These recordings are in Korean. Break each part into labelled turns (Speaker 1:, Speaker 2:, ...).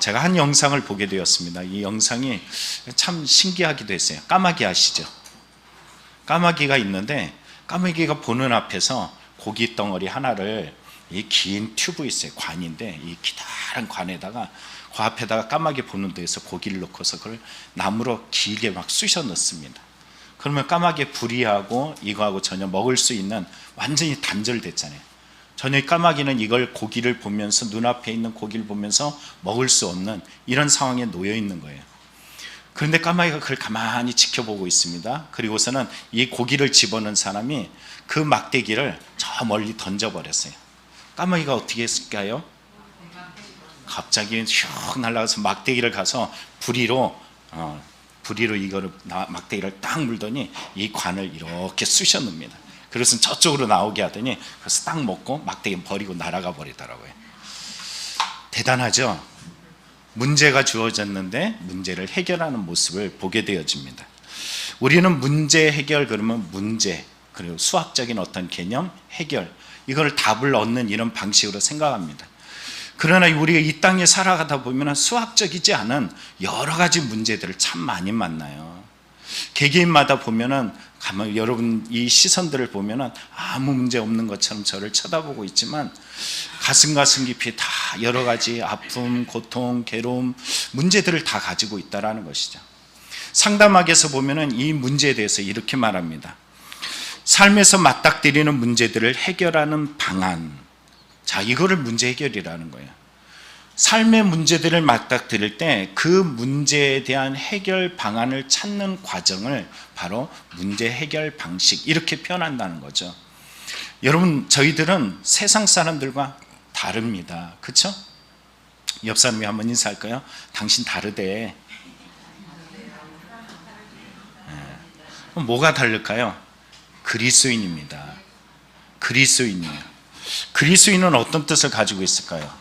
Speaker 1: 제가 한 영상을 보게 되었습니다. 이 영상이 참 신기하기도 했어요. 까마귀 아시죠? 까마귀가 있는데 까마귀가 보는 앞에서 고기 덩어리 하나를, 이 긴 튜브 있어요. 관인데 이 기다란 관에다가 그 앞에다가 까마귀 보는 데에서 고기를 넣고서 그걸 나무로 길게 막 쑤셔 넣습니다. 그러면 까마귀 부리하고 이거하고 전혀 먹을 수 있는, 완전히 단절됐잖아요. 전혀 까마귀는 이걸 고기를 보면서, 눈앞에 있는 고기를 보면서 먹을 수 없는 이런 상황에 놓여 있는 거예요. 그런데 까마귀가 그걸 가만히 지켜보고 있습니다. 그리고서는 이 고기를 집어넣은 사람이 그 막대기를 저 멀리 던져버렸어요. 까마귀가 어떻게 했을까요? 갑자기 슉 날아가서 막대기를 가서 부리로 이거를 막대기를 딱 물더니 이 관을 이렇게 쑤셔 넣습니다. 그래서 저쪽으로 나오게 하더니 그래서 딱 먹고 막대기 버리고 날아가 버리더라고요. 대단하죠? 문제가 주어졌는데 문제를 해결하는 모습을 보게 되어집니다. 우리는 문제 해결, 그러면 문제, 그리고 수학적인 어떤 개념 해결, 이걸 답을 얻는 이런 방식으로 생각합니다. 그러나 우리가 이 땅에 살아가다 보면 수학적이지 않은 여러 가지 문제들을 참 많이 만나요. 개개인마다 보면은, 여러분 이 시선들을 보면은 아무 문제 없는 것처럼 저를 쳐다보고 있지만 가슴 깊이 다 여러 가지 아픔, 고통, 괴로움, 문제들을 다 가지고 있다라는 것이죠. 상담학에서 보면은 이 문제에 대해서 이렇게 말합니다. 삶에서 맞닥뜨리는 문제들을 해결하는 방안. 자, 이거를 문제 해결이라는 거예요. 삶의 문제들을 맞닥뜨릴 때 그 문제에 대한 해결 방안을 찾는 과정을 바로 문제 해결 방식, 이렇게 표현한다는 거죠. 여러분, 저희들은 세상 사람들과 다릅니다. 그렇죠? 옆 사람이 한번 인사할까요? 당신 다르대. 뭐가 다를까요? 그리스도인입니다. 그리스도인이에요. 그리스도인은 어떤 뜻을 가지고 있을까요?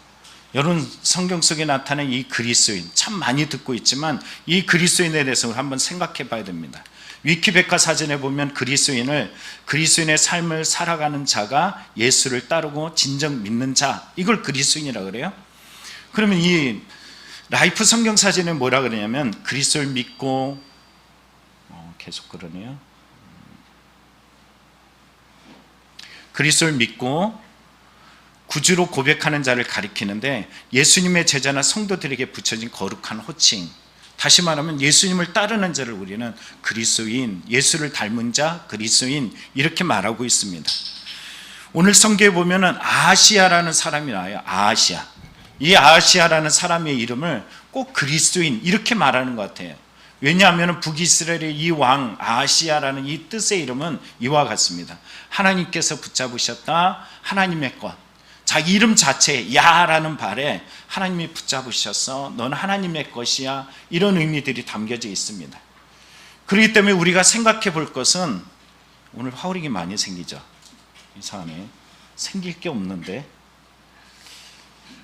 Speaker 1: 여러분, 성경 속에 나타난 이 그리스도인 참 많이 듣고 있지만 이 그리스도인에 대해서 한번 생각해 봐야 됩니다. 위키백과사전에 보면 그리스도인의 삶을 살아가는 자가 예수를 따르고 진정 믿는 자, 이걸 그리스도인이라고 그래요. 그러면 이 라이프 성경사전에 뭐라 그러냐면 그리스도를 믿고, 계속 그러네요. 그리스도를 믿고 구주로 고백하는 자를 가리키는데, 예수님의 제자나 성도들에게 붙여진 거룩한 호칭, 다시 말하면 예수님을 따르는 자를 우리는 그리스도인, 예수를 닮은 자, 그리스도인, 이렇게 말하고 있습니다. 오늘 성경에 보면은 아하시아라는 사람이 나와요. 아하시아. 이 아하시아라는 사람의 이름을 꼭 그리스도인, 이렇게 말하는 것 같아요. 왜냐하면 북이스라엘의 이 왕 아하시아라는 이 뜻의 이름은 이와 같습니다. 하나님께서 붙잡으셨다, 하나님의 것. 자기 이름 자체에 야라는 발에 하나님이 붙잡으셔서 넌 하나님의 것이야, 이런 의미들이 담겨져 있습니다. 그렇기 때문에 우리가 생각해 볼 것은, 오늘 하울링이 많이 생기죠? 이상하네. 생길 게 없는데.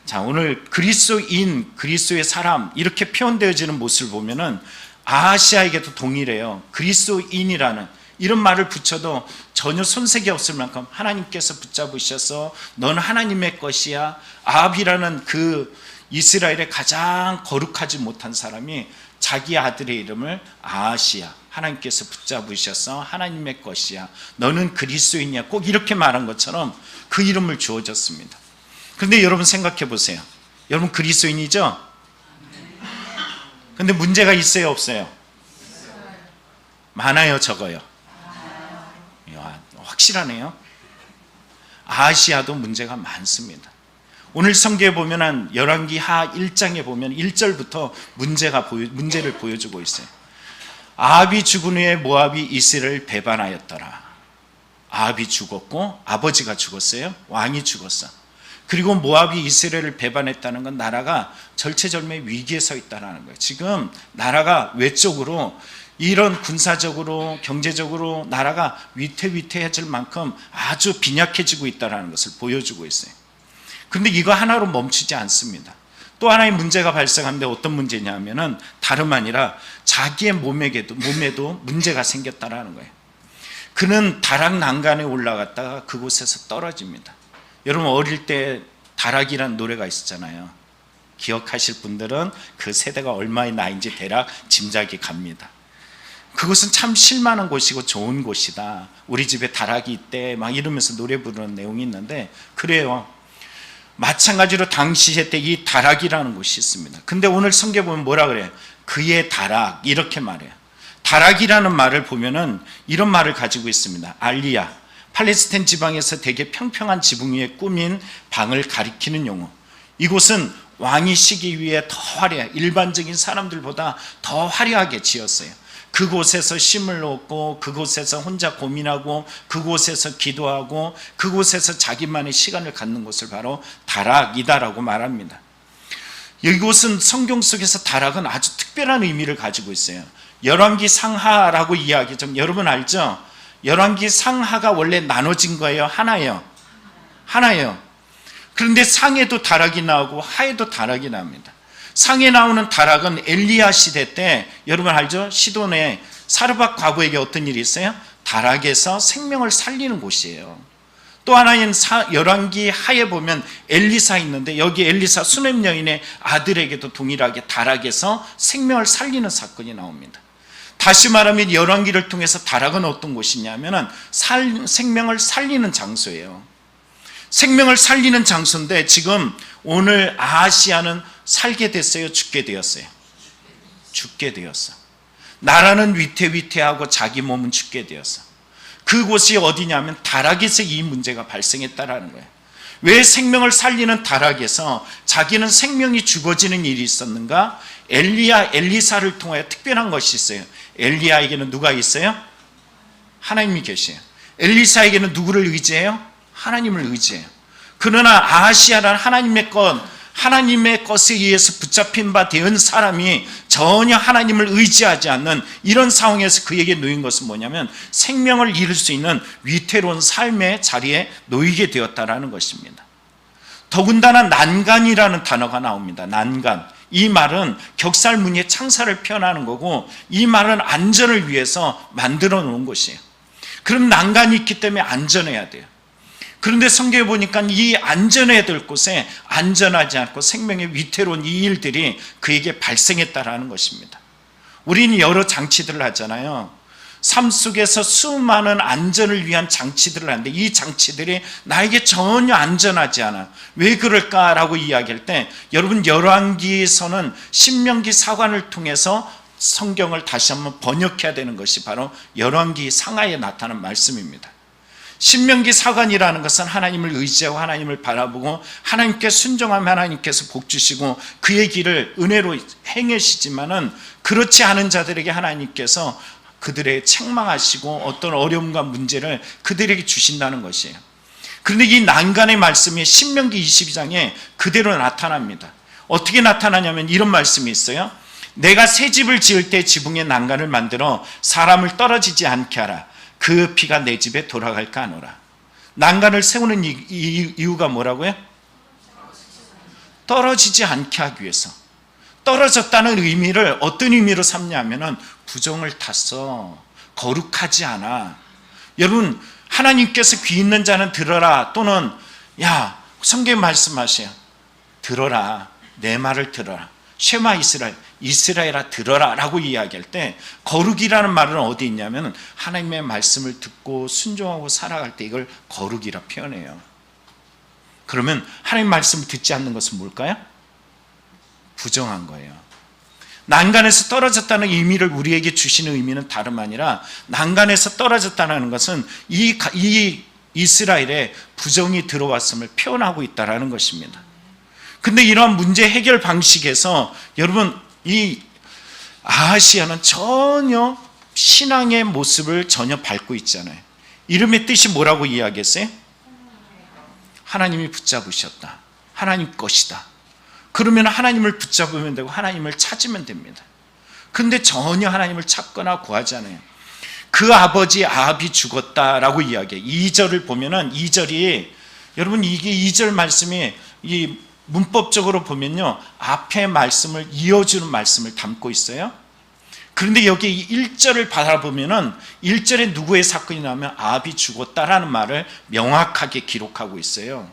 Speaker 1: 자, 오늘 그리스도인, 그리스도의 사람, 이렇게 표현되어지는 모습을 보면은 아하시아에게도 동일해요. 그리스도인이라는 이런 말을 붙여도 전혀 손색이 없을 만큼 하나님께서 붙잡으셔서 넌 하나님의 것이야. 아합이라는 그 이스라엘의 가장 거룩하지 못한 사람이 자기 아들의 이름을 아하시아, 하나님께서 붙잡으셔서 하나님의 것이야, 너는 그리스도인이야, 꼭 이렇게 말한 것처럼 그 이름을 주어졌습니다. 그런데 여러분 생각해 보세요. 여러분 그리스도인이죠? 근데 문제가 있어요, 없어요? 많아요, 적어요? 확실하네요. 아하시아도 문제가 많습니다. 오늘 성경에 보면 열왕기하 1장에 보면 1절부터 문제를 보여주고 있어요. 아합이 죽은 후에 모압이 이스라엘을 배반하였더라. 아합이 죽었고 아버지가 죽었어요. 왕이 죽었어. 그리고 모압이 이스라엘을 배반했다는 건 나라가 절체절명의 위기에 서 있다는 거예요. 지금 나라가 외적으로, 이런 군사적으로, 경제적으로 나라가 위태위태해질 만큼 아주 빈약해지고 있다는 것을 보여주고 있어요. 그런데 이거 하나로 멈추지 않습니다. 또 하나의 문제가 발생하는데 어떤 문제냐면은 다름 아니라 자기의 몸에도 문제가 생겼다라는 거예요. 그는 다락 난간에 올라갔다가 그곳에서 떨어집니다. 여러분 어릴 때 다락이란 노래가 있었잖아요. 기억하실 분들은 그 세대가 얼마의 나이인지 대략 짐작이 갑니다. 그것은 참 실만한 곳이고 좋은 곳이다. 우리 집에 다락이 있대 막 이러면서 노래 부르는 내용이 있는데, 그래요. 마찬가지로 당시에 때 이 다락이라는 곳이 있습니다. 근데 오늘 성경 보면 뭐라 그래요? 그의 다락, 이렇게 말해요. 다락이라는 말을 보면은 이런 말을 가지고 있습니다. 알리야, 팔레스타인 지방에서 되게 평평한 지붕 위에 꾸민 방을 가리키는 용어. 이곳은 왕이 쉬기 위해 더 화려해, 일반적인 사람들보다 더 화려하게 지었어요. 그곳에서 쉼을 놓고, 그곳에서 혼자 고민하고, 그곳에서 기도하고, 그곳에서 자기만의 시간을 갖는 곳을 바로 다락이다라고 말합니다. 이곳은 성경 속에서 다락은 아주 특별한 의미를 가지고 있어요. 열왕기 상하라고 이야기 좀 여러분 알죠? 열왕기 상하가 원래 나눠진 거예요? 하나예요? 하나예요. 그런데 상에도 다락이 나오고 하에도 다락이 나옵니다. 상에 나오는 다락은 엘리야 시대 때 여러분 알죠? 시돈의 사르밧 과부에게 어떤 일이 있어요? 다락에서 생명을 살리는 곳이에요. 또 하나는 열왕기 하에 보면 엘리사 있는데, 여기 엘리사 수넴 여인의 아들에게도 동일하게 다락에서 생명을 살리는 사건이 나옵니다. 다시 말하면 열왕기를 통해서 다락은 어떤 곳이냐면 생명을 살리는 장소예요. 생명을 살리는 장소인데, 지금 오늘 아하시아는 살게 됐어요? 죽게 되었어요? 죽게 되었어. 나라는 위태위태하고 자기 몸은 죽게 되었어. 그곳이 어디냐면 다락에서 이 문제가 발생했다라는 거예요. 왜 생명을 살리는 다락에서 자기는 생명이 죽어지는 일이 있었는가? 엘리사를 통하여 특별한 것이 있어요. 엘리야에게는 누가 있어요? 하나님이 계세요. 엘리사에게는 누구를 의지해요? 하나님을 의지해요. 그러나 아하시아라는 하나님의 것에 의해서 붙잡힌 바 된 사람이 전혀 하나님을 의지하지 않는 이런 상황에서 그에게 놓인 것은 뭐냐면 생명을 잃을 수 있는 위태로운 삶의 자리에 놓이게 되었다라는 것입니다. 더군다나 난간이라는 단어가 나옵니다. 난간. 이 말은 격살무늬의 창사를 표현하는 거고, 이 말은 안전을 위해서 만들어 놓은 것이에요. 그럼 난간이 있기 때문에 안전해야 돼요. 그런데 성경에 보니까 이 안전해야 될 곳에 안전하지 않고 생명의 위태로운 이 일들이 그에게 발생했다라는 것입니다. 우리는 여러 장치들을 하잖아요. 삶 속에서 수많은 안전을 위한 장치들을 하는데 이 장치들이 나에게 전혀 안전하지 않아. 왜 그럴까라고 이야기할 때, 여러분 열왕기에서는 신명기 사관을 통해서 성경을 다시 한번 번역해야 되는 것이 바로 열왕기 상하에 나타난 말씀입니다. 신명기 사관이라는 것은 하나님을 의지하고 하나님을 바라보고 하나님께 순종하면 하나님께서 복 주시고 그의 길을 은혜로 행하시지만은, 그렇지 않은 자들에게 하나님께서 그들의 책망하시고 어떤 어려움과 문제를 그들에게 주신다는 것이에요. 그런데 이 난간의 말씀이 신명기 22장에 그대로 나타납니다. 어떻게 나타나냐면 이런 말씀이 있어요. 내가 새 집을 지을 때 지붕에 난간을 만들어 사람을 떨어지지 않게 하라. 그 피가 내 집에 돌아갈까 하노라. 난간을 세우는 이유가 뭐라고요? 떨어지지 않게 하기 위해서. 떨어졌다는 의미를 어떤 의미로 삼냐면은 부정을 탔어, 거룩하지 않아. 여러분, 하나님께서 귀 있는 자는 들어라, 또는 야, 성경 말씀하세요. 들어라, 내 말을 들어라. 쉐마 이스라엘아 들어라 라고 이야기할 때, 거룩이라는 말은 어디 있냐면 하나님의 말씀을 듣고 순종하고 살아갈 때 이걸 거룩이라 표현해요. 그러면 하나님 말씀을 듣지 않는 것은 뭘까요? 부정한 거예요. 난간에서 떨어졌다는 의미를 우리에게 주시는 의미는 다름 아니라, 난간에서 떨어졌다는 것은 이 이스라엘에 부정이 들어왔음을 표현하고 있다는 것입니다. 근데 이러한 문제 해결 방식에서 여러분, 이 아하시아는 전혀 신앙의 모습을 전혀 밟고 있잖아요. 이름의 뜻이 뭐라고 이야기했어요? 하나님이 붙잡으셨다. 하나님 것이다. 그러면 하나님을 붙잡으면 되고 하나님을 찾으면 됩니다. 근데 전혀 하나님을 찾거나 구하지 않아요. 그 아버지 아합이 죽었다라고 이야기해요. 2절을 보면은 2절이, 여러분 이게 2절 말씀이 이 문법적으로 보면요, 앞에 말씀을 이어주는 말씀을 담고 있어요. 그런데 여기 1절을 바라보면은 1절에 누구의 사건이 나오면 아합이 죽었다라는 말을 명확하게 기록하고 있어요.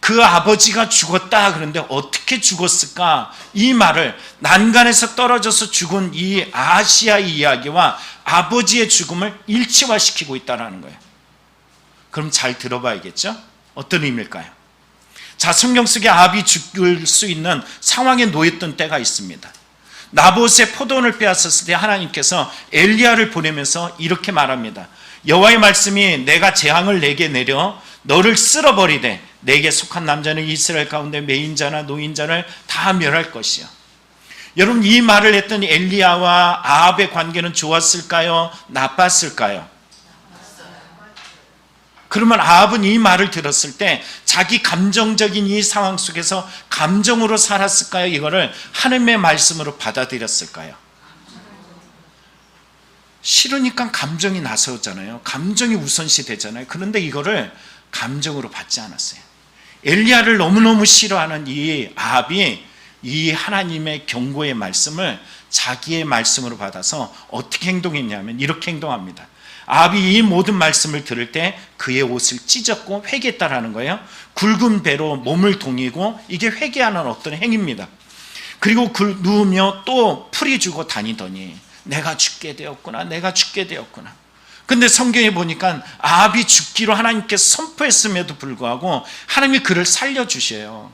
Speaker 1: 그 아버지가 죽었다. 그런데 어떻게 죽었을까? 이 말을 난간에서 떨어져서 죽은 이 아하시아의 이야기와 아버지의 죽음을 일치화시키고 있다는 거예요. 그럼 잘 들어봐야겠죠? 어떤 의미일까요? 자, 성경 속에 아합이 죽을 수 있는 상황에 놓였던 때가 있습니다. 나봇의 포도원을 빼앗았을 때 하나님께서 엘리야를 보내면서 이렇게 말합니다. 여호와의 말씀이 내가 재앙을 내게 내려 너를 쓸어버리되 내게 속한 남자는 이스라엘 가운데 매인자나 노인자를 다 멸할 것이요. 여러분, 이 말을 했던 엘리야와 아합의 관계는 좋았을까요? 나빴을까요? 그러면 아합은 이 말을 들었을 때 자기 감정적인 이 상황 속에서 감정으로 살았을까요? 이거를 하나님의 말씀으로 받아들였을까요? 싫으니까 감정이 나서잖아요. 감정이 우선시 되잖아요. 그런데 이거를 감정으로 받지 않았어요. 엘리야를 너무너무 싫어하는 이 아합이 이 하나님의 경고의 말씀을 자기의 말씀으로 받아서 어떻게 행동했냐면 이렇게 행동합니다. 아합이 이 모든 말씀을 들을 때 그의 옷을 찢었고 회개했다라는 거예요. 굵은 배로 몸을 동이고 이게 회개하는 어떤 행위입니다. 그리고 누우며 또 풀이 주고 다니더니 내가 죽게 되었구나, 내가 죽게 되었구나. 근데 성경에 보니까 아합이 죽기로 하나님께서 선포했음에도 불구하고 하나님이 그를 살려주셔요.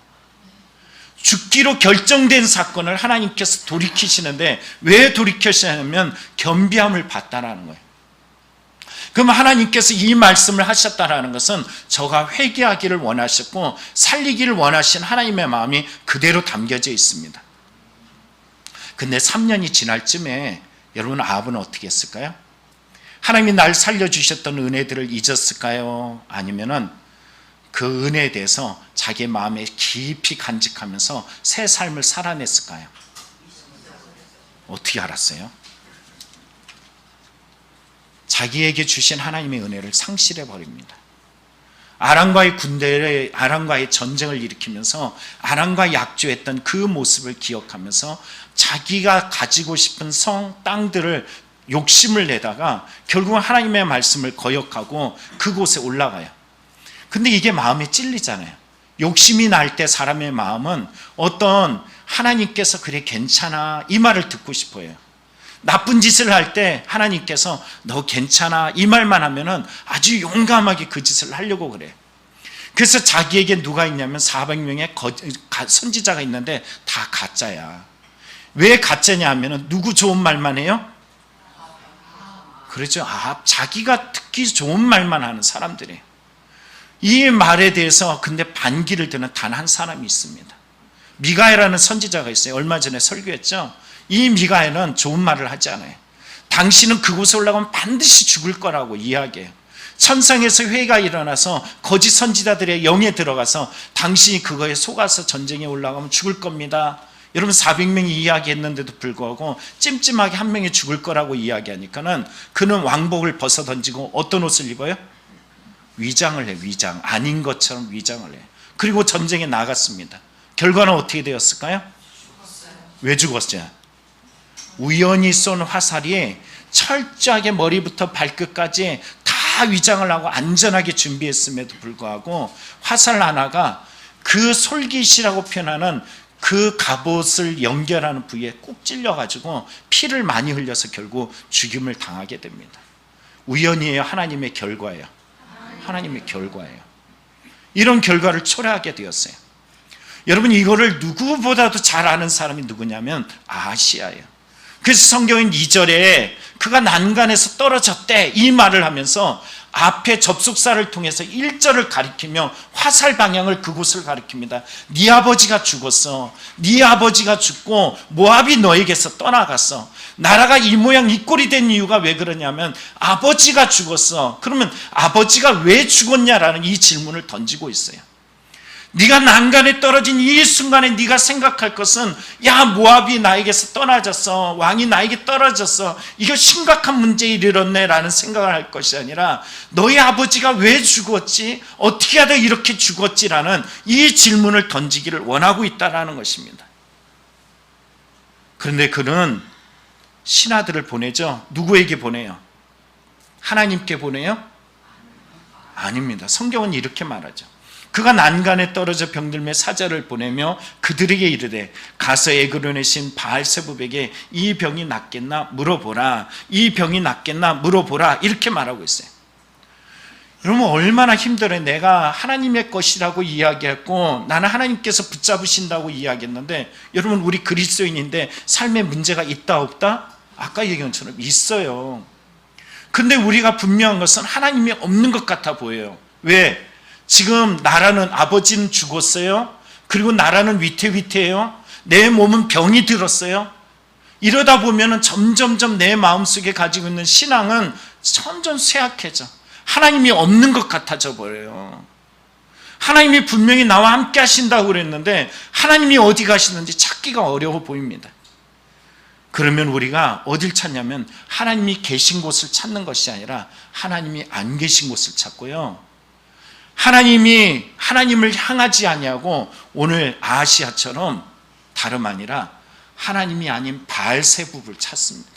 Speaker 1: 죽기로 결정된 사건을 하나님께서 돌이키시는데 왜 돌이키시냐면 겸비함을 봤다라는 거예요. 그럼 하나님께서 이 말씀을 하셨다라는 것은 저가 회개하기를 원하셨고 살리기를 원하신 하나님의 마음이 그대로 담겨져 있습니다. 근데 3년이 지날 쯤에 여러분 아합은 어떻게 했을까요? 하나님이 날 살려주셨던 은혜들을 잊었을까요? 아니면은 그 은혜에 대해서 자기의 마음에 깊이 간직하면서 새 삶을 살아냈을까요? 어떻게 알았어요? 자기에게 주신 하나님의 은혜를 상실해 버립니다. 아람과의 전쟁을 일으키면서 아람과 약조했던 그 모습을 기억하면서 자기가 가지고 싶은 땅들을 욕심을 내다가 결국은 하나님의 말씀을 거역하고 그곳에 올라가요. 근데 이게 마음에 찔리잖아요. 욕심이 날 때 사람의 마음은 어떤 하나님께서 그래 괜찮아 이 말을 듣고 싶어요. 나쁜 짓을 할 때 하나님께서 너 괜찮아 이 말만 하면은 아주 용감하게 그 짓을 하려고 그래요. 그래서 자기에게 누가 있냐면 400명의 선지자가 있는데 다 가짜야. 왜 가짜냐 하면은 누구 좋은 말만 해요? 그렇죠. 자기가 듣기 좋은 말만 하는 사람들이에요. 이 말에 대해서 근데 반기를 드는 단 한 사람이 있습니다. 미가야라는 선지자가 있어요. 얼마 전에 설교했죠. 이 미가야는 좋은 말을 하지 않아요. 당신은 그곳에 올라가면 반드시 죽을 거라고 이야기해요. 천상에서 회의가 일어나서 거짓 선지자들의 영에 들어가서 당신이 그거에 속아서 전쟁에 올라가면 죽을 겁니다. 여러분 400명이 이야기했는데도 불구하고 찜찜하게 한 명이 죽을 거라고 이야기하니까는 그는 왕복을 벗어 던지고 어떤 옷을 입어요? 위장을 해. 위장. 아닌 것처럼 위장을 해. 그리고 전쟁에 나갔습니다. 결과는 어떻게 되었을까요? 왜 죽었죠? 우연히 쏜 화살이 철저하게 머리부터 발끝까지 다 위장을 하고 안전하게 준비했음에도 불구하고 화살 하나가 그 솔깃이라고 표현하는 그 갑옷을 연결하는 부위에 꼭 찔려가지고 피를 많이 흘려서 결국 죽임을 당하게 됩니다. 우연이에요? 하나님의 결과예요? 하나님의 결과예요. 이런 결과를 초래하게 되었어요. 여러분 이거를 누구보다도 잘 아는 사람이 누구냐면 아하시아예요. 그래서 성경은 2절에 그가 난간에서 떨어졌대 이 말을 하면서 앞에 접속사를 통해서 1절을 가리키며 화살 방향을 그곳을 가리킵니다. 네 아버지가 죽었어. 네 아버지가 죽고 모압이 너에게서 떠나갔어. 나라가 이 모양 이 꼴이 된 이유가 왜 그러냐면 아버지가 죽었어. 그러면 아버지가 왜 죽었냐라는 이 질문을 던지고 있어요. 네가 난간에 떨어진 이 순간에 네가 생각할 것은 야 모압이 나에게서 떠나졌어. 왕이 나에게 떨어졌어. 이거 심각한 문제에 이르렀네 라는 생각을 할 것이 아니라 너희 아버지가 왜 죽었지? 어떻게 하다 이렇게 죽었지라는 이 질문을 던지기를 원하고 있다는 것입니다. 그런데 그는 신하들을 보내죠. 누구에게 보내요? 하나님께 보내요? 아닙니다. 성경은 이렇게 말하죠. 그가 난간에 떨어져 병들매 사자를 보내며 그들에게 이르되 가서 에그론의 신 바알세붑에게 이 병이 낫겠나 물어보라. 이 병이 낫겠나 물어보라. 이렇게 말하고 있어요. 여러분 얼마나 힘들어요. 내가 하나님의 것이라고 이야기했고 나는 하나님께서 붙잡으신다고 이야기했는데, 여러분 우리 그리스도인인데 삶에 문제가 있다 없다? 아까 얘기한 것처럼 있어요. 근데 우리가 분명한 것은 하나님이 없는 것 같아 보여요. 왜? 지금 나라는, 아버지는 죽었어요. 그리고 나라는 위태위태해요. 내 몸은 병이 들었어요. 이러다 보면 점점점 내 마음속에 가지고 있는 신앙은 점점 쇠약해져. 하나님이 없는 것 같아져 버려요. 하나님이 분명히 나와 함께 하신다고 그랬는데 하나님이 어디 가시는지 찾기가 어려워 보입니다. 그러면 우리가 어딜 찾냐면 하나님이 계신 곳을 찾는 것이 아니라 하나님이 안 계신 곳을 찾고요, 하나님을 향하지 아니하고 오늘 아시아처럼 다름 아니라 하나님이 아닌 바알세붑을 찾습니다.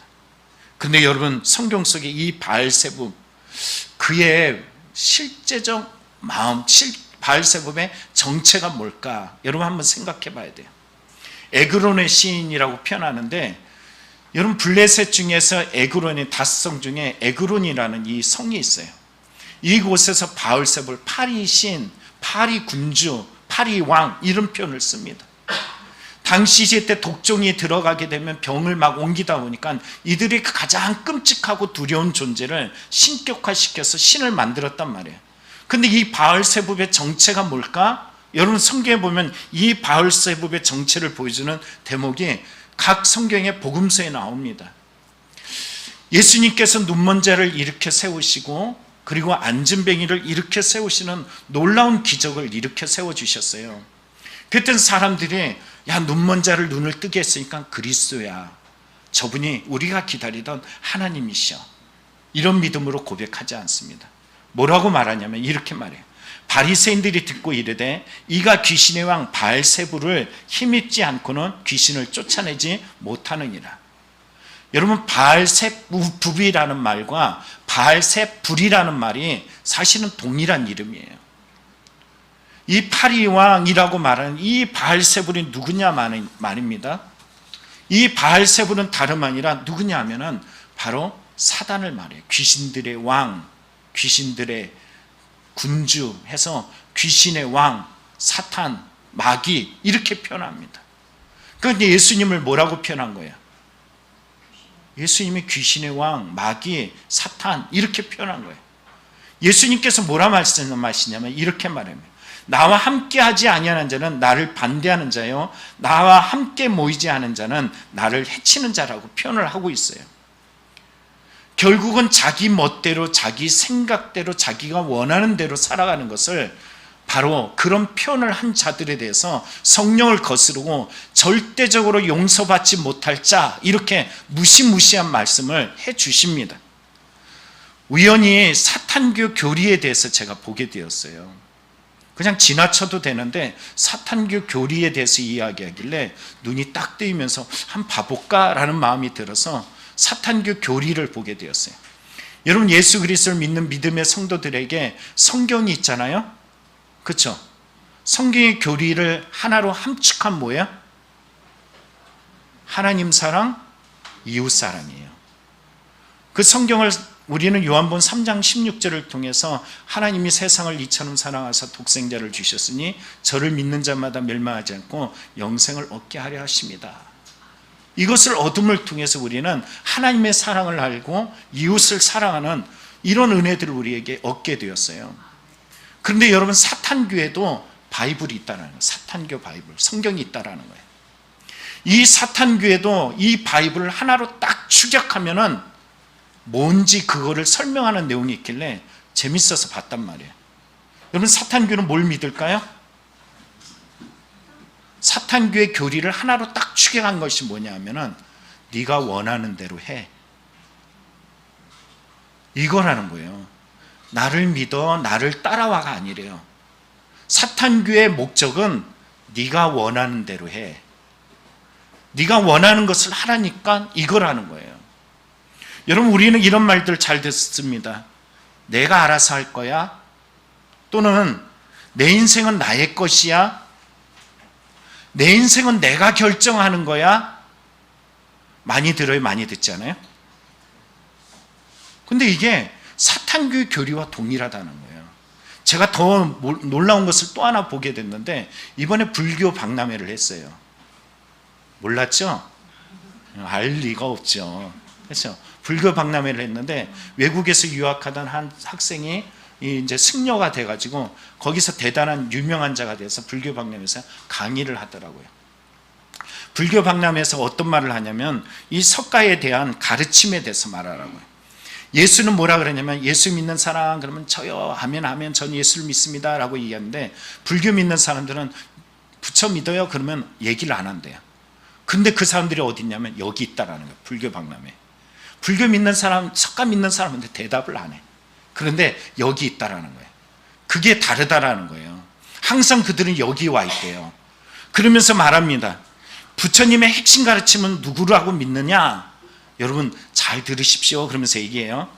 Speaker 1: 근데 여러분 성경 속에 이 바알세붑, 그의 실제적 마음, 바알세붑의 정체가 뭘까? 여러분 한번 생각해 봐야 돼요. 에그론의 시인이라고 표현하는데, 여러분 블레셋 중에서 에그론의 5성 중에 에그론이라는 이 성이 있어요. 이곳에서 바알세붑을 파리 신, 파리 군주, 파리 왕 이런 표현을 씁니다. 당시 시대 독종이 들어가게 되면 병을 막 옮기다 보니까 이들이 가장 끔찍하고 두려운 존재를 신격화시켜서 신을 만들었단 말이에요. 근데 이 바알세붑의 정체가 뭘까? 여러분 성경에 보면 이 바알세붑의 정체를 보여주는 대목이 각 성경의 복음서에 나옵니다. 예수님께서 눈먼 자를 일으켜 세우시고 그리고 앉은뱅이를 일으켜 세우시는 놀라운 기적을 일으켜 세워주셨어요. 그때 사람들이 야, 눈먼 자를 눈을 뜨게 했으니까 그리스도야, 저분이 우리가 기다리던 하나님이시여, 이런 믿음으로 고백하지 않습니다. 뭐라고 말하냐면 이렇게 말해요. 바리새인들이 듣고 이르되 이가 귀신의 왕 바알세붑을 힘입지 않고는 귀신을 쫓아내지 못하느니라. 여러분 바알세붑이라는 말과 바알세불이라는 말이 사실은 동일한 이름이에요. 이 파리왕이라고 말하는 이 바알세불이 누구냐 말입니다. 이 바알세불은 다름 아니라 누구냐 하면은 바로 사단을 말해요. 귀신들의 왕, 귀신들의 군주 해서 귀신의 왕, 사탄, 마귀 이렇게 표현합니다. 그런데 예수님을 뭐라고 표현한 거예요? 예수님이 귀신의 왕, 마귀, 사탄 이렇게 표현한 거예요. 예수님께서 뭐라 말씀하시냐면 이렇게 말합니다. 나와 함께 하지 아니하는 자는 나를 반대하는 자요, 나와 함께 모이지 않은 자는 나를 해치는 자라고 표현을 하고 있어요. 결국은 자기 멋대로, 자기 생각대로, 자기가 원하는 대로 살아가는 것을, 바로 그런 표현을 한 자들에 대해서 성령을 거스르고 절대적으로 용서받지 못할 자, 이렇게 무시무시한 말씀을 해 주십니다. 우연히 사탄교 교리에 대해서 제가 보게 되었어요. 그냥 지나쳐도 되는데 사탄교 교리에 대해서 이야기하길래 눈이 딱 뜨이면서 한번 봐볼까 라는 마음이 들어서 사탄교 교리를 보게 되었어요. 여러분 예수 그리스도를 믿는 믿음의 성도들에게 성경이 있잖아요. 그렇죠? 성경의 교리를 하나로 함축한 뭐예요? 하나님 사랑, 이웃 사랑이에요. 그 성경을 우리는 요한복음 3장 16절을 통해서 하나님이 세상을 이처럼 사랑하사 독생자를 주셨으니 저를 믿는 자마다 멸망하지 않고 영생을 얻게 하려 하십니다. 이것을 얻음을 통해서 우리는 하나님의 사랑을 알고 이웃을 사랑하는 이런 은혜들을 우리에게 얻게 되었어요. 그런데 여러분 사탄교에도 바이블이 있다는 거예요. 사탄교 바이블, 성경이 있다는 거예요. 이 사탄교에도 이 바이블을 하나로 딱 축약하면은 뭔지 그거를 설명하는 내용이 있길래 재밌어서 봤단 말이에요. 여러분 사탄교는 뭘 믿을까요? 사탄교의 교리를 하나로 딱 축약한 것이 뭐냐 하면은 네가 원하는 대로 해, 이거라는 거예요. 나를 믿어, 나를 따라와가 아니래요. 사탄교의 목적은 네가 원하는 대로 해, 네가 원하는 것을 하라니까 이거라는 거예요. 여러분 우리는 이런 말들 잘 듣습니다. 내가 알아서 할 거야, 또는 내 인생은 나의 것이야? 내 인생은 내가 결정하는 거야? 많이 들어요? 많이 듣잖아요? 근데 이게 사탄교의 교리와 동일하다는 거예요. 제가 더 놀라운 것을 또 하나 보게 됐는데, 이번에 불교 박람회를 했어요. 몰랐죠? 알 리가 없죠. 그렇죠? 불교 박람회를 했는데, 외국에서 유학하던 한 학생이 이제 승려가 돼가지고 거기서 대단한 유명한 자가 돼서 불교 박람회에서 강의를 하더라고요. 불교 박람회에서 어떤 말을 하냐면, 이 석가에 대한 가르침에 대해서 말하라고요. 예수는 뭐라 그러냐면, 예수 믿는 사람 그러면 저요 아멘 아멘 전 예수를 믿습니다 라고 얘기하는데, 불교 믿는 사람들은 부처 믿어요 그러면 얘기를 안 한대요. 근데 그 사람들이 어디 있냐면 여기 있다라는 거예요. 불교 박람회. 불교 믿는 사람, 석가 믿는 사람한테 대답을 안 해. 그런데 여기 있다라는 거예요. 그게 다르다라는 거예요. 항상 그들은 여기 와 있대요. 그러면서 말합니다. 부처님의 핵심 가르침은 누구라고 믿느냐? 여러분 잘 들으십시오. 그러면서 얘기해요.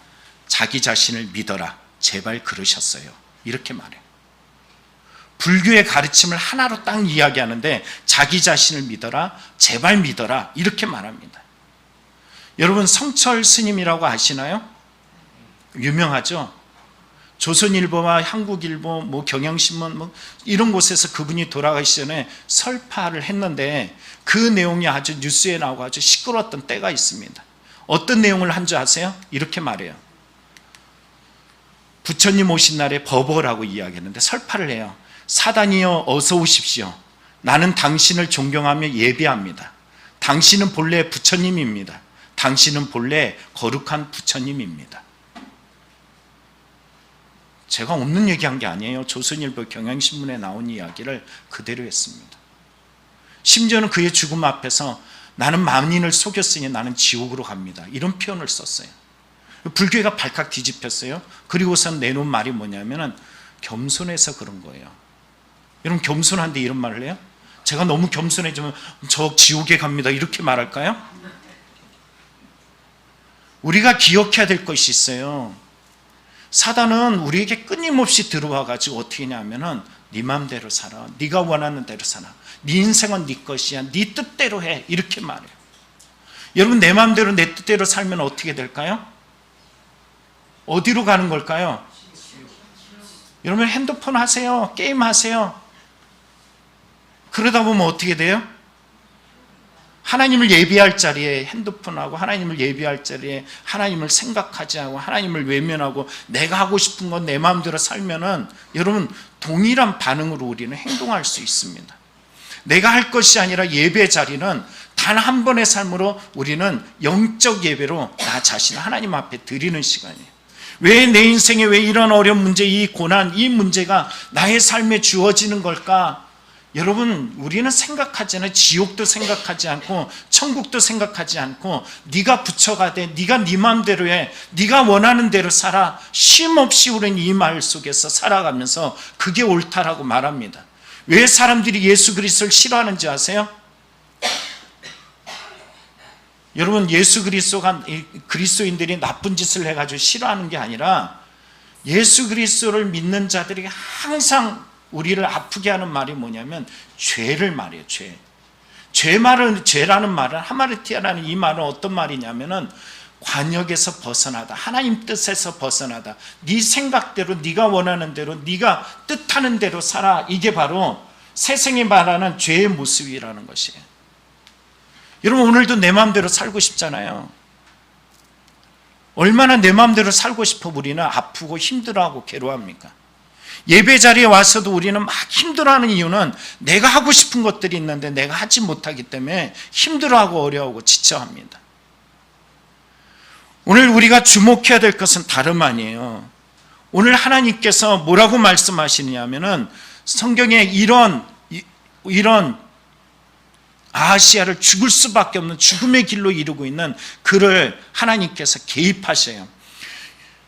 Speaker 1: 자기 자신을 믿어라. 제발 그러셨어요. 이렇게 말해요. 불교의 가르침을 하나로 딱 이야기하는데, 자기 자신을 믿어라. 제발 믿어라. 이렇게 말합니다. 여러분 성철 스님이라고 아시나요? 유명하죠? 조선일보와 한국일보, 경향신문 이런 곳에서 그분이 돌아가시기 전에 설파를 했는데, 그 내용이 아주 뉴스에 나오고 아주 시끄러웠던 때가 있습니다. 어떤 내용을 한 줄 아세요? 이렇게 말해요. 부처님 오신 날에 버버라고 이야기했는데 설파를 해요. 사단이여 어서 오십시오. 나는 당신을 존경하며 예배합니다. 당신은 본래 부처님입니다. 당신은 본래 거룩한 부처님입니다. 제가 없는 얘기한 게 아니에요. 조선일보 경향신문에 나온 이야기를 그대로 했습니다. 심지어는 그의 죽음 앞에서 나는 만인을 속였으니 나는 지옥으로 갑니다. 이런 표현을 썼어요. 불교가 발칵 뒤집혔어요. 그리고선 내놓은 말이 뭐냐면은 겸손해서 그런 거예요. 여러분 겸손한데 이런 말을 해요? 제가 너무 겸손해지면 저 지옥에 갑니다 이렇게 말할까요? 우리가 기억해야 될 것이 있어요. 사단은 우리에게 끊임없이 들어와가지고 어떻게 하냐면은 네 맘대로 살아, 네가 원하는 대로 살아, 네 인생은 네 것이야, 네 뜻대로 해 이렇게 말해요. 여러분 내 맘대로 내 뜻대로 살면 어떻게 될까요? 어디로 가는 걸까요? 여러분 핸드폰 하세요, 게임 하세요. 그러다 보면 어떻게 돼요? 하나님을 예비할 자리에 핸드폰하고, 하나님을 예비할 자리에 하나님을 생각하지 않고 하나님을 외면하고 내가 하고 싶은 건 내 마음대로 살면은 여러분 동일한 반응으로 우리는 행동할 수 있습니다. 내가 할 것이 아니라 예배 자리는 단 한 번의 삶으로 우리는 영적 예배로 나 자신을 하나님 앞에 드리는 시간이에요. 왜 내 인생에 왜 이런 어려운 문제, 이 고난, 이 문제가 나의 삶에 주어지는 걸까? 여러분 우리는 생각하지 않아요. 지옥도 생각하지 않고 천국도 생각하지 않고 네가 부처가 돼, 네가 네 마음대로 해, 네가 원하는 대로 살아. 쉼없이 우리는 이 말 속에서 살아가면서 그게 옳다라고 말합니다. 왜 사람들이 예수 그리스도를 싫어하는지 아세요? 여러분 예수 그리스도가, 그리스도인들이 나쁜 짓을 해가지고 싫어하는 게 아니라, 예수 그리스도를 믿는 자들이 항상 우리를 아프게 하는 말이 뭐냐면 죄를 말해요. 죄라는 말은, 하마르티아라는 이 말은 어떤 말이냐면은 관역에서 벗어나다, 하나님 뜻에서 벗어나다, 네 생각대로, 네가 원하는 대로, 네가 뜻하는 대로 살아. 이게 바로 세상이 말하는 죄의 모습이라는 것이에요. 여러분 오늘도 내 마음대로 살고 싶잖아요. 얼마나 내 마음대로 살고 싶어 우리는 아프고 힘들어하고 괴로워합니까? 예배 자리에 와서도 우리는 막 힘들어하는 이유는 내가 하고 싶은 것들이 있는데 내가 하지 못하기 때문에 힘들어하고 어려워하고 지쳐합니다. 오늘 우리가 주목해야 될 것은 다름 아니에요. 오늘 하나님께서 뭐라고 말씀하시냐면은 성경에 이런 아하시야를 죽을 수밖에 없는 죽음의 길로 이르고 있는 그를 하나님께서 개입하셔요.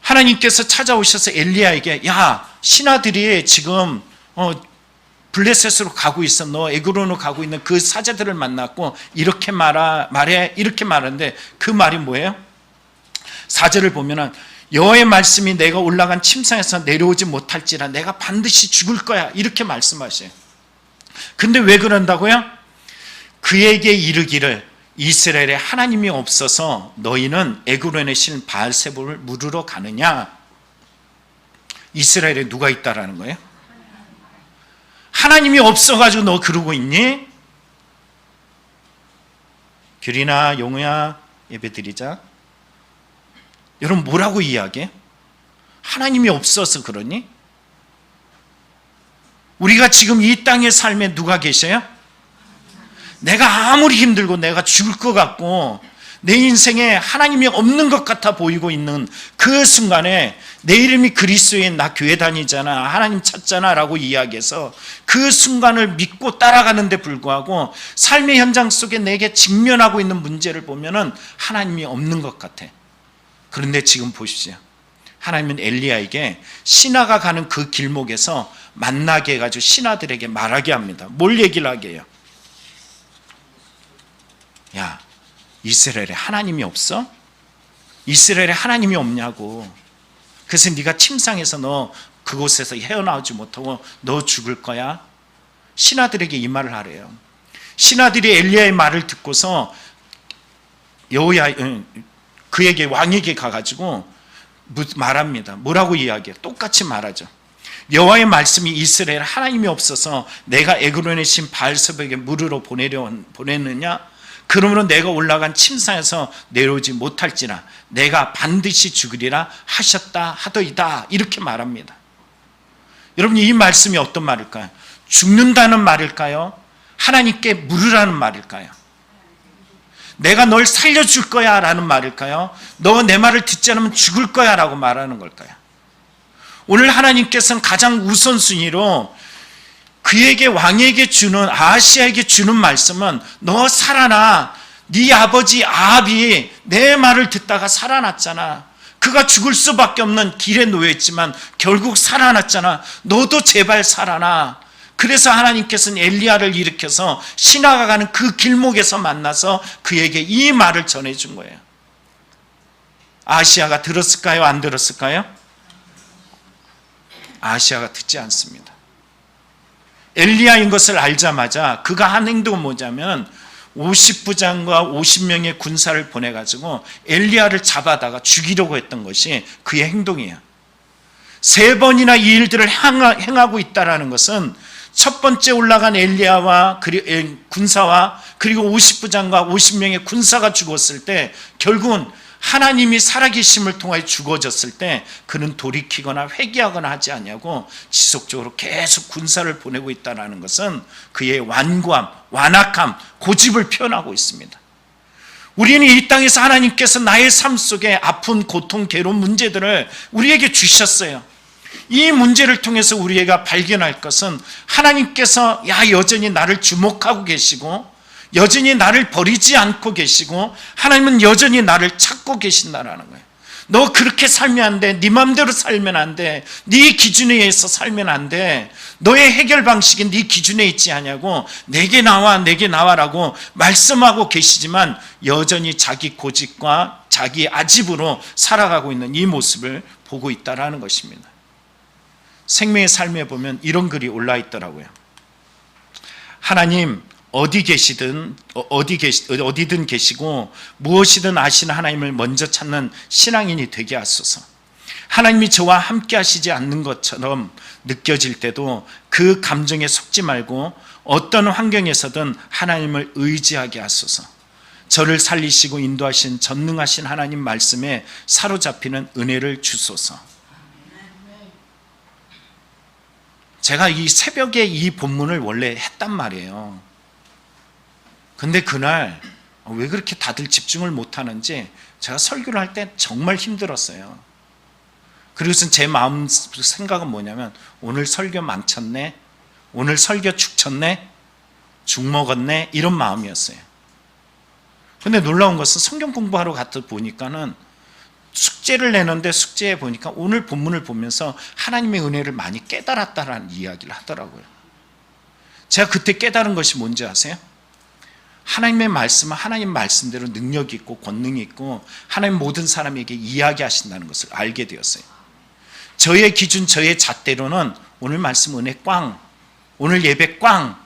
Speaker 1: 하나님께서 찾아오셔서 엘리야에게, 야 신하들이 지금 블레셋으로 가고 있어, 너 에그론으로 가고 있는 그 사자들을 만났고 이렇게 말해, 이렇게 말하는데 그 말이 뭐예요? 4절을 보면은 여호와의 말씀이 내가 올라간 침상에서 내려오지 못할지라 내가 반드시 죽을 거야, 이렇게 말씀하셔요. 근데 왜 그런다고요? 그에게 이르기를 이스라엘에 하나님이 없어서 너희는 에그론에 신 바알세불을 물으러 가느냐? 이스라엘에 누가 있다라는 거예요? 하나님이 없어가지고 너 그러고 있니? 규리나 용우야, 예배 드리자. 여러분 뭐라고 이야기해? 하나님이 없어서 그러니? 우리가 지금 이 땅의 삶에 누가 계셔요? 내가 아무리 힘들고 내가 죽을 것 같고 내 인생에 하나님이 없는 것 같아 보이고 있는 그 순간에 내 이름이 그리스도인, 나 교회 다니잖아, 하나님 찾잖아 라고 이야기해서 그 순간을 믿고 따라가는데 불구하고 삶의 현장 속에 내게 직면하고 있는 문제를 보면은 하나님이 없는 것 같아. 그런데 지금 보십시오. 하나님은 엘리야에게 신하가 가는 그 길목에서 만나게 해가지고 신하들에게 말하게 합니다. 뭘 얘기를 하게 해요? 야, 이스라엘에 하나님이 없어? 이스라엘에 하나님이 없냐고. 그래서 네가 침상에서 너 그곳에서 헤어나오지 못하고 너 죽을 거야. 신하들에게 이 말을 하래요. 신하들이 엘리야의 말을 듣고서 그에게 왕에게 가가지고 말합니다. 뭐라고 이야기해요? 똑같이 말하죠. 여호와의 말씀이 이스라엘 하나님이 없어서 내가 에그론의 신 바알세불에게 물으러 보내느냐? 그러므로 내가 올라간 침상에서 내려오지 못할지라 내가 반드시 죽으리라 하셨다 하더이다, 이렇게 말합니다. 여러분 이 말씀이 어떤 말일까요? 죽는다는 말일까요? 하나님께 물으라는 말일까요? 내가 널 살려줄 거야 라는 말일까요? 너 내 말을 듣지 않으면 죽을 거야 라고 말하는 걸까요? 오늘 하나님께서는 가장 우선순위로 그에게, 왕에게 주는, 아하시아에게 주는 말씀은 너 살아나. 네 아버지 아합이 내 말을 듣다가 살아났잖아. 그가 죽을 수밖에 없는 길에 놓여있지만 결국 살아났잖아. 너도 제발 살아나. 그래서 하나님께서는 엘리야를 일으켜서 신하가 가는 그 길목에서 만나서 그에게 이 말을 전해준 거예요. 아하시아가 들었을까요? 안 들었을까요? 아하시아가 듣지 않습니다. 엘리야인 것을 알자마자 그가 한 행동은 뭐냐면 50부장과 50명의 군사를 보내가지고 엘리야를 잡아다가 죽이려고 했던 것이 그의 행동이에요. 3번이나 이 일들을 행하고 있다는 것은 첫 번째 올라간 엘리야와 군사와 그리고 50부장과 50명의 군사가 죽었을 때 결국은 하나님이 살아계심을 통하여 죽어졌을 때 그는 돌이키거나 회개하거나 하지 않냐고 지속적으로 계속 군사를 보내고 있다는 것은 그의 완고함, 완악함, 고집을 표현하고 있습니다. 우리는 이 땅에서 하나님께서 나의 삶 속에 아픈, 고통, 괴로운 문제들을 우리에게 주셨어요. 이 문제를 통해서 우리가 발견할 것은 하나님께서 여전히 나를 주목하고 계시고 여전히 나를 버리지 않고 계시고 하나님은 여전히 나를 찾고 계신다는 거예요. 너 그렇게 살면 안 돼. 네 맘대로 살면 안 돼. 네 기준에 의해서 살면 안 돼. 너의 해결 방식이 네 기준에 있지 않냐고 내게 나와라고 말씀하고 계시지만 여전히 자기 고집과 자기 아집으로 살아가고 있는 이 모습을 보고 있다는 것입니다. 생명의 삶에 보면 이런 글이 올라 있더라고요. 하나님 어디든 계시고 무엇이든 아시는 하나님을 먼저 찾는 신앙인이 되게 하소서. 하나님이 저와 함께 하시지 않는 것처럼 느껴질 때도 그 감정에 속지 말고 어떤 환경에서든 하나님을 의지하게 하소서. 저를 살리시고 인도하신 전능하신 하나님 말씀에 사로잡히는 은혜를 주소서. 제가 이 새벽에 이 본문을 원래 했단 말이에요. 근데 그날 왜 그렇게 다들 집중을 못하는지 제가 설교를 할 때 정말 힘들었어요. 그리고선 제 마음 생각은 뭐냐면 오늘 설교 망쳤네, 오늘 설교 죽 쳤네, 죽 먹었네, 이런 마음이었어요. 근데 놀라운 것은 성경 공부하러 갔다 보니까는 숙제를 내는데 숙제에 보니까 오늘 본문을 보면서 하나님의 은혜를 많이 깨달았다라는 이야기를 하더라고요. 제가 그때 깨달은 것이 뭔지 아세요? 하나님의 말씀은 하나님 말씀대로 능력이 있고 권능이 있고 하나님 모든 사람에게 이야기하신다는 것을 알게 되었어요. 저의 기준, 저의 잣대로는 오늘 말씀 은혜 꽝, 오늘 예배 꽝,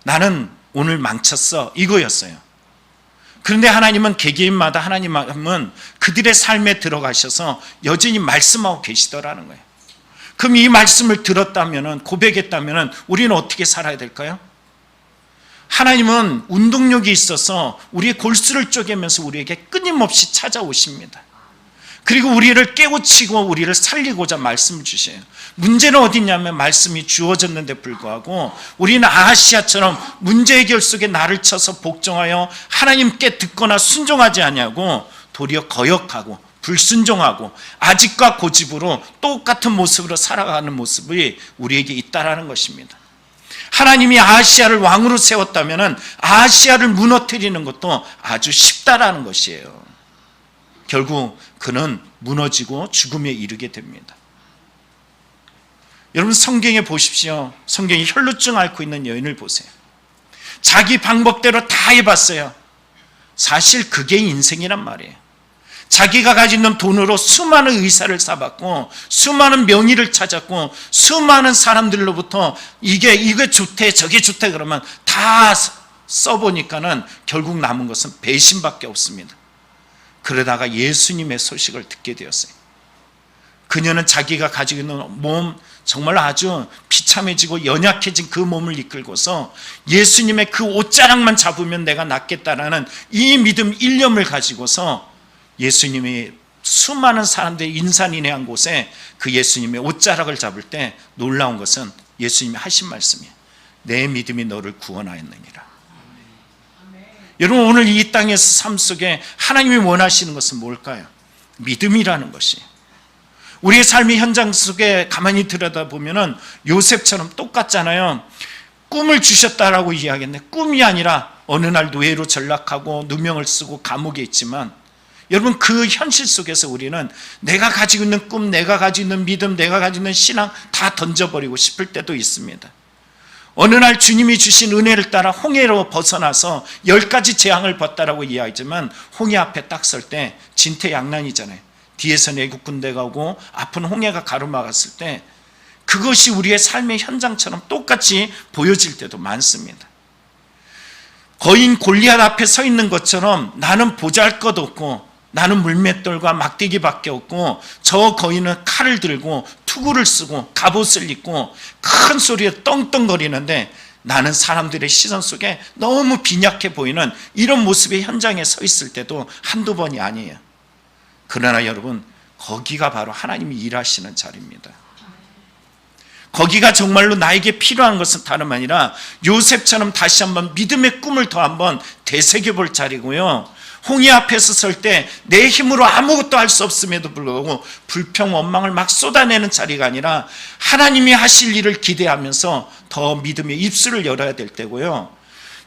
Speaker 1: 나는 오늘 망쳤어, 이거였어요. 그런데 하나님은 개개인마다 하나님은 그들의 삶에 들어가셔서 여전히 말씀하고 계시더라는 거예요. 그럼 이 말씀을 들었다면, 고백했다면 우리는 어떻게 살아야 될까요? 하나님은 운동력이 있어서 우리의 골수를 쪼개면서 우리에게 끊임없이 찾아오십니다. 그리고 우리를 깨우치고 우리를 살리고자 말씀을 주셔요. 문제는 어디냐면 말씀이 주어졌는데 불구하고 우리는 아하시아처럼 문제 해결 속에 나를 쳐서 복종하여 하나님께 듣거나 순종하지 아니하고 도리어 거역하고 불순종하고 아직과 고집으로 똑같은 모습으로 살아가는 모습이 우리에게 있다라는 것입니다. 하나님이 아하시아를 왕으로 세웠다면 아하시아를 무너뜨리는 것도 아주 쉽다라는 것이에요. 결국 그는 무너지고 죽음에 이르게 됩니다. 여러분 성경에 보십시오. 성경에 혈루증 앓고 있는 여인을 보세요. 자기 방법대로 다 해봤어요. 사실 그게 인생이란 말이에요. 자기가 가지고 있는 돈으로 수많은 의사를 사봤고 수많은 명의를 찾았고 수많은 사람들로부터 이게 좋대 저게 좋대 그러면 다 써보니까는 결국 남은 것은 배신밖에 없습니다. 그러다가 예수님의 소식을 듣게 되었어요. 그녀는 자기가 가지고 있는 몸, 정말 아주 비참해지고 연약해진 그 몸을 이끌고서 예수님의 그 옷자락만 잡으면 내가 낫겠다라는 이 믿음 일념을 가지고서 예수님이 수많은 사람들이 인산인해한 곳에 그 예수님의 옷자락을 잡을 때 놀라운 것은 예수님이 하신 말씀이에요. 내 믿음이 너를 구원하였느니라. 여러분 오늘 이 땅에서 삶 속에 하나님이 원하시는 것은 뭘까요? 믿음이라는 것이에요. 우리의 삶의 현장 속에 가만히 들여다보면 요셉처럼 똑같잖아요. 꿈을 주셨다라고 이야기했는데 꿈이 아니라 어느 날 노예로 전락하고 누명을 쓰고 감옥에 있지만 여러분 그 현실 속에서 우리는 내가 가지고 있는 꿈, 내가 가지고 있는 믿음, 내가 가지고 있는 신앙 다 던져버리고 싶을 때도 있습니다. 어느 날 주님이 주신 은혜를 따라 홍해로 벗어나서 10가지 재앙을 벗다라고 이야기하지만 홍해 앞에 딱 설 때 진퇴양난이잖아요. 뒤에서 내국 군대가 오고 앞은 홍해가 가로막았을 때 그것이 우리의 삶의 현장처럼 똑같이 보여질 때도 많습니다. 거인 골리앗 앞에 서 있는 것처럼 나는 보잘것없고 나는 물맷돌과 막대기밖에 없고 저 거인은 칼을 들고 투구를 쓰고 갑옷을 입고 큰 소리에 떵떵거리는데 나는 사람들의 시선 속에 너무 빈약해 보이는 이런 모습의 현장에 서 있을 때도 한두 번이 아니에요. 그러나 여러분 거기가 바로 하나님이 일하시는 자리입니다. 거기가 정말로 나에게 필요한 것은 다름 아니라 요셉처럼 다시 한번 믿음의 꿈을 더 한번 되새겨볼 자리고요. 홍해 앞에서 설 때 내 힘으로 아무것도 할 수 없음에도 불구하고 불평 원망을 막 쏟아내는 자리가 아니라 하나님이 하실 일을 기대하면서 더 믿음의 입술을 열어야 될 때고요.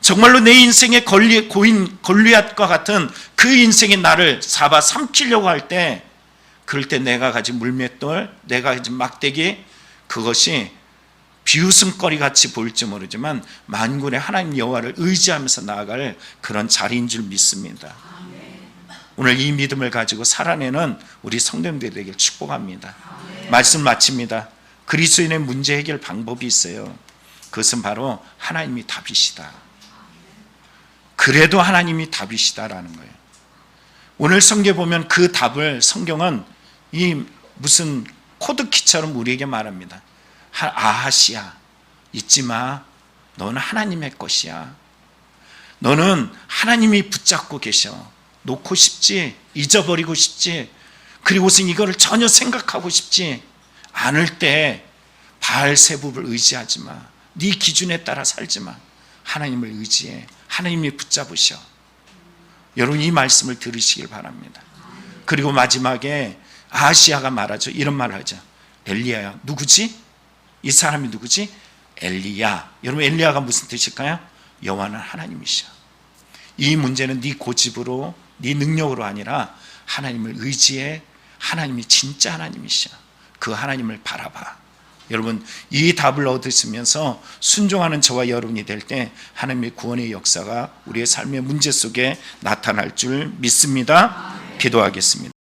Speaker 1: 정말로 내 인생의 고인 골리앗과 같은 그 인생의 나를 잡아 삼키려고 할 때 그럴 때 내가 가진 물맷돌, 내가 가진 막대기 그것이 비웃음거리 같이 보일지 모르지만 만군의 하나님 여호와를 의지하면서 나아갈 그런 자리인 줄 믿습니다. 오늘 이 믿음을 가지고 살아내는 우리 성도님들이 되길 축복합니다. 말씀 마칩니다. 그리스도인의 문제 해결 방법이 있어요. 그것은 바로 하나님이 답이시다. 그래도 하나님이 답이시다라는 거예요. 오늘 성경에 보면 그 답을 성경은 이 무슨 코드키처럼 우리에게 말합니다. 아하시야, 잊지 마. 너는 하나님의 것이야. 너는 하나님이 붙잡고 계셔. 놓고 싶지, 잊어버리고 싶지, 그리고선 이거를 전혀 생각하고 싶지 않을 때 바알세붑을 의지하지 마. 네 기준에 따라 살지 마. 하나님을 의지해. 하나님이 붙잡으셔. 여러분 이 말씀을 들으시길 바랍니다. 그리고 마지막에 아하시야가 말하죠. 이런 말을 하죠. 엘리야야. 누구지? 이 사람이 누구지? 엘리야. 여러분 엘리야가 무슨 뜻일까요? 여호와는 하나님이셔. 이 문제는 네 고집으로 네 능력으로 아니라 하나님을 의지해. 하나님이 진짜 하나님이셔. 그 하나님을 바라봐. 여러분, 이 답을 얻으시면서 순종하는 저와 여러분이 될 때 하나님의 구원의 역사가 우리의 삶의 문제 속에 나타날 줄 믿습니다. 기도하겠습니다.